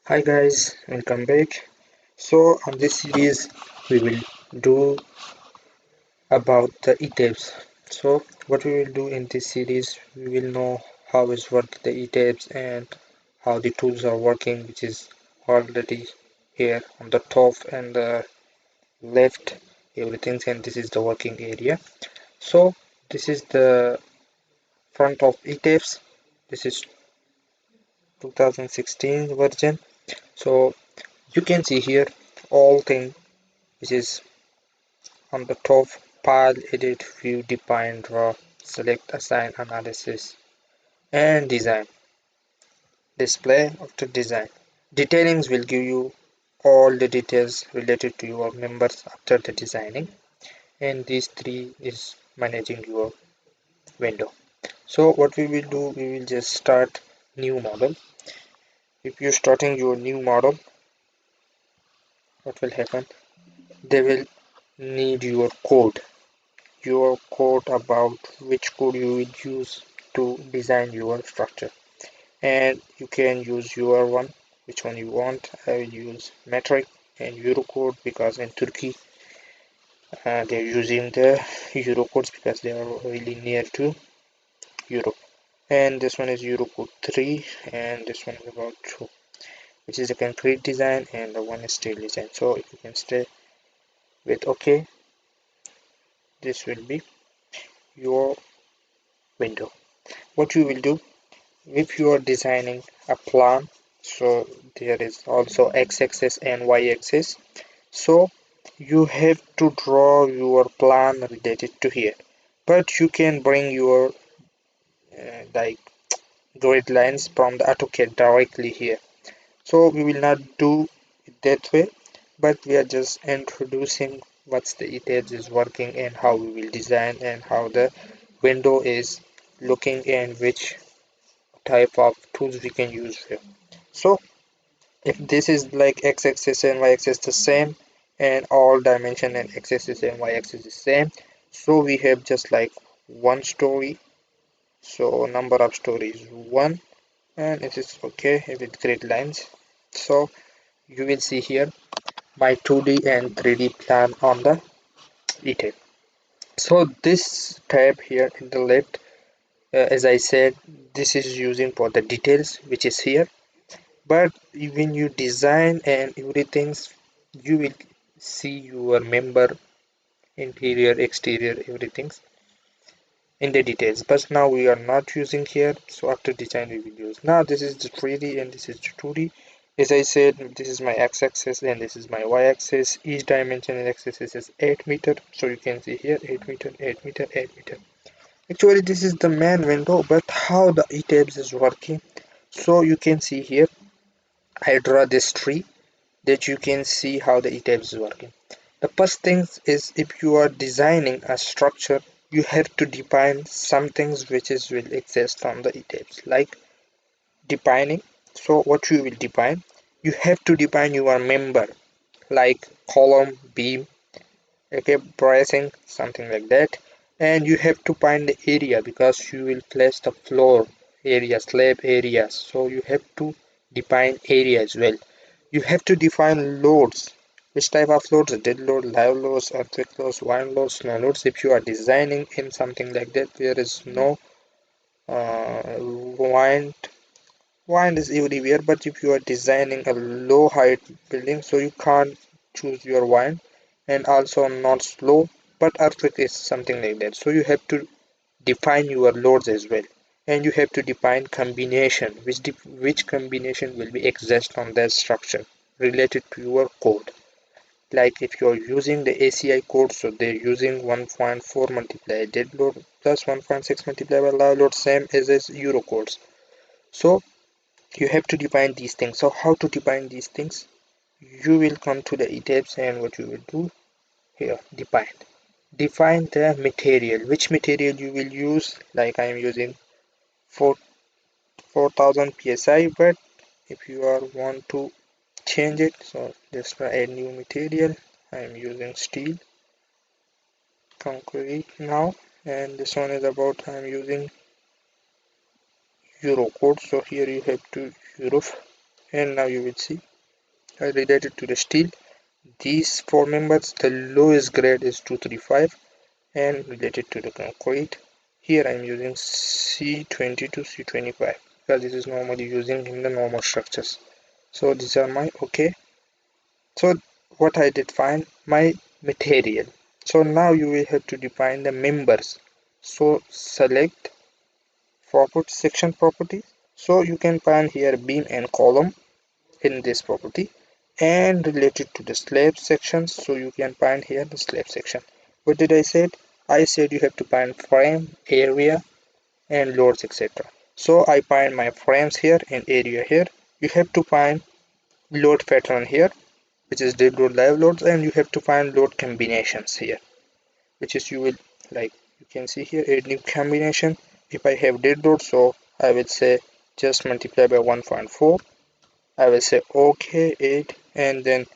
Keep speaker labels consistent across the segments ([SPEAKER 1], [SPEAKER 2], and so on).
[SPEAKER 1] Hi guys, welcome back. So on this series we will do about the Etabs. So what we will do in this series, we will know how is work the Etabs and how the tools are working, which is already here on the top and the left everything, and this is the working area. So this is the front of Etabs. This is 2016 version. So you can see here all thing which is on the top: file, edit, view, define, draw, select, assign, analysis, and design. Display after design. Detailings will give you all the details related to your members after the designing, and these three is managing your window. So what we will do, we will just start new model. If you're starting your new model, what will happen? They will need your code about which code you will use to design your structure, and you can use your one, which one you want. I will use metric and Eurocode because in Turkey they're using the Eurocodes because they are really near to Europe. And this one is Eurocode 3, and this one is about 2, which is a concrete design, and the one is steel design. So if you can stay with OK, this will be your window. What you will do, if you are designing a plan, so there is also x-axis and y-axis, so you have to draw your plan related to here, but you can bring your like grid lines from the AutoCAD directly here. So we will not do it that way, but we are just introducing what's the Etabs is working and how we will design and how the window is looking and which type of tools we can use here. So if this is like x-axis and y-axis the same, and all dimension and x-axis and y-axis is same, so we have just like one story, so number of stories 1, and it is okay with grid lines. So you will see here my 2D and 3D plan on the eTab. So this tab here in the left, as I said, this is using for the details which is here, but when you design and everything, you will see your member interior, exterior, everything in the details. But now we are not using here, so after design we will use. Now this is the 3D and this is the 2D. As I said, this is my x-axis and this is my y-axis. Each dimension in x-axis is 8 meter, so you can see here 8 meter, 8 meter, 8 meter. Actually this is the main window, but how the etabs is working, so you can see here I draw this tree that you can see how the etabs is working. The first thing is, if you are designing a structure, you have to define some things which is will exist on the etabs, like defining. So what you will define, you have to define your member, like column, beam, okay, bracing, something like that. And you have to find the area because you will place the floor area, slab areas, so you have to define area as well. You have to define loads, which type of loads: dead load, live loads, earthquake loads, wind loads, snow loads. If you are designing in something like that, there is no wind. Wind is everywhere, but if you are designing a low height building, so you can't choose your wind, and also not slow, but earthquake is something like that. So you have to define your loads as well, and you have to define combination, which combination will be exist on that structure related to your code. Like if you are using the ACI code, so they're using 1.4 multiply dead load plus 1.6 multiply by live load, same as Euro codes. So you have to define these things. So how to define these things? You will come to the etabs, and what you will do here, define the material, which material you will use. Like I am using 4000 psi, but if you are want to change it, so just add new material. I am using steel concrete now, and this one is about I am using euro code, so here you have to euro and now you will see related to the steel. These four members, the lowest grade is 235, and related to the concrete, here I am using C20 to C25 because this is normally using in the normal structures. So these are my okay. So what I define my material. So now you will have to define the members. So select property section properties. So you can find here beam and column in this property, and related to the slab section, so you can find here the slab section. What did I said? I said you have to find frame, area, and loads, etc. So I find my frames here and area here. You have to find load pattern here, which is dead load, live loads, and you have to find load combinations here, which is you will like you can see here a new combination. If I have dead load, so I will say just multiply by 1.4. I will say OK 8, and then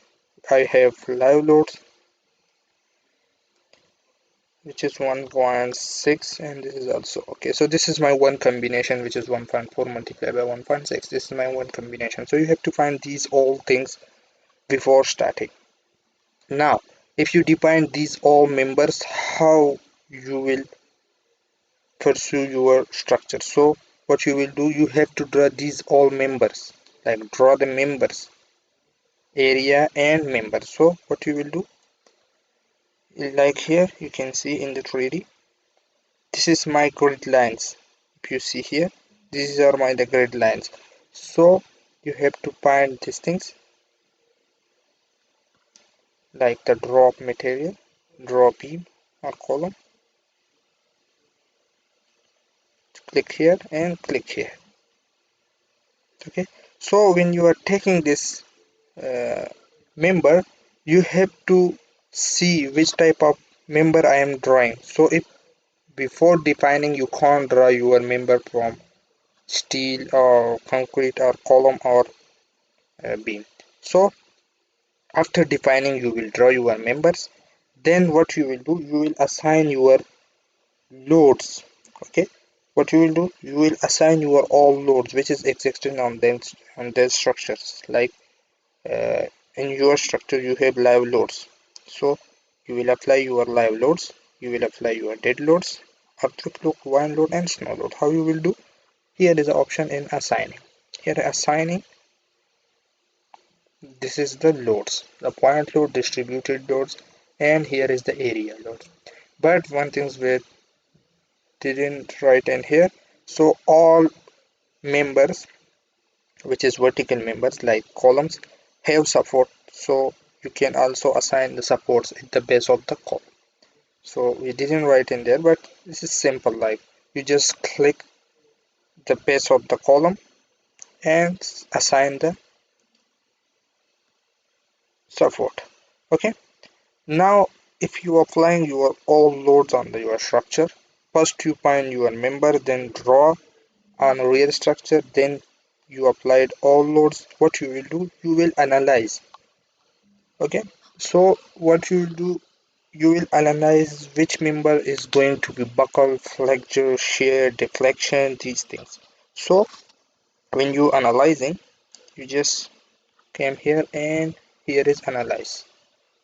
[SPEAKER 1] I have live loads, which is 1.6, and this is also okay. So this is my one combination, which is 1.4 multiplied by 1.6. This is my one combination. So you have to find these all things before starting. Now if you define these all members, how you will pursue your structure? So what you will do, you have to draw these all members, like draw the members, area and members. So what you will do, like here you can see in the 3D, this is my grid lines. If you see here, these are my the grid lines. So you have to find these things like the drop material, draw beam or column. Click here and click here. Okay, so when you are taking this uh, member, you have to see which type of member I am drawing. So if before defining you can't draw your member from steel or concrete or column or beam. So after defining you will draw your members. Then what you will do, you will assign your loads. Okay, what you will do, you will assign your all loads which is existing on them, on their structures. Like uh, in your structure you have live loads, so you will apply your live loads, you will apply your dead loads, earthquake load, wind load, and snow load. How you will do, here is the option in assigning. Here assigning, this is the loads, the point load, distributed loads, and here is the area load. But one thing we didn't write in here, so all members, which is vertical members like columns, have support. So you can also assign the supports at the base of the column. So we didn't write in there, but this is simple. Like you just click the base of the column and assign the support. Okay. Now, if you applying your all loads on your structure, first you find your member, then draw on real structure, then you applied all loads. What you will do, you will analyze. Okay, so what you will do, you will analyze which member is going to be buckle, flexure, shear, deflection, these things. So when you analyzing, you just came here and here is analyze.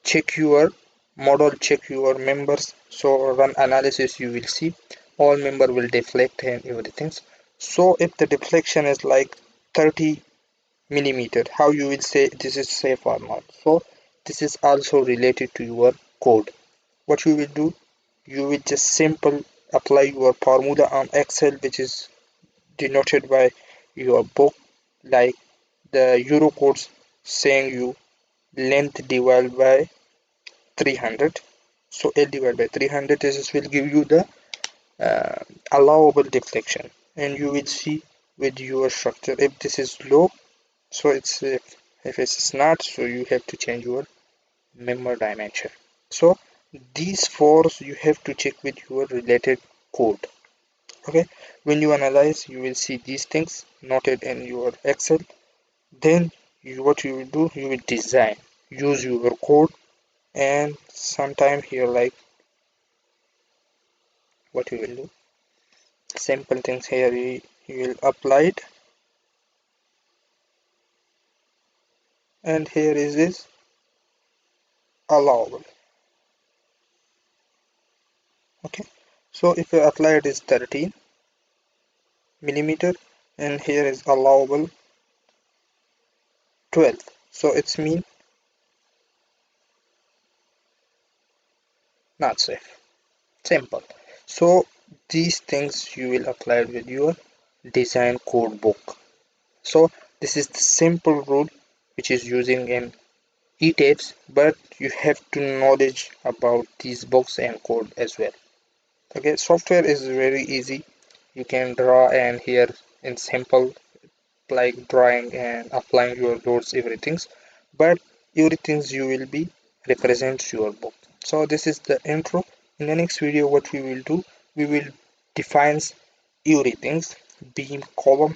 [SPEAKER 1] Check your model, check your members. So run analysis, you will see all member will deflect and everything. So if the deflection is like 30 millimeter, how you will say this is safe or not? So this is also related to your code. What you will do, you will just simple apply your formula on Excel, which is denoted by your book, like the euro codes saying you length divided by 300. So L divided by 300 is will give you the uh, allowable deflection, and you will see with your structure if this is low, so it's safe. If it's not, so you have to change your member dimension. So these fours you have to check with your related code. Okay, when you analyze, you will see these things noted in your Excel. Then what you will do, you will design, use your code, and sometime here like what you will do, simple things here, you will apply it and here is allowable. Okay, so if your applied is 13 millimeter and here is allowable 12, so it's mean not safe. Simple. So these things you will apply with your design code book. So this is the simple rule which is using in Etabs, but you have to knowledge about these books and code as well. Okay, software is very easy. You can draw and here in simple like drawing and applying your loads everything, but everything you will be represents your book. So this is the intro. In the next video what we will do, we will define everything, beam, column,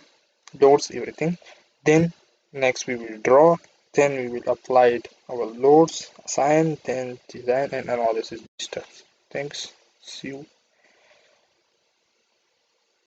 [SPEAKER 1] loads, everything. Then next we will draw, then we will apply it our loads, assign, then design and analysis stuff. Thanks, see you.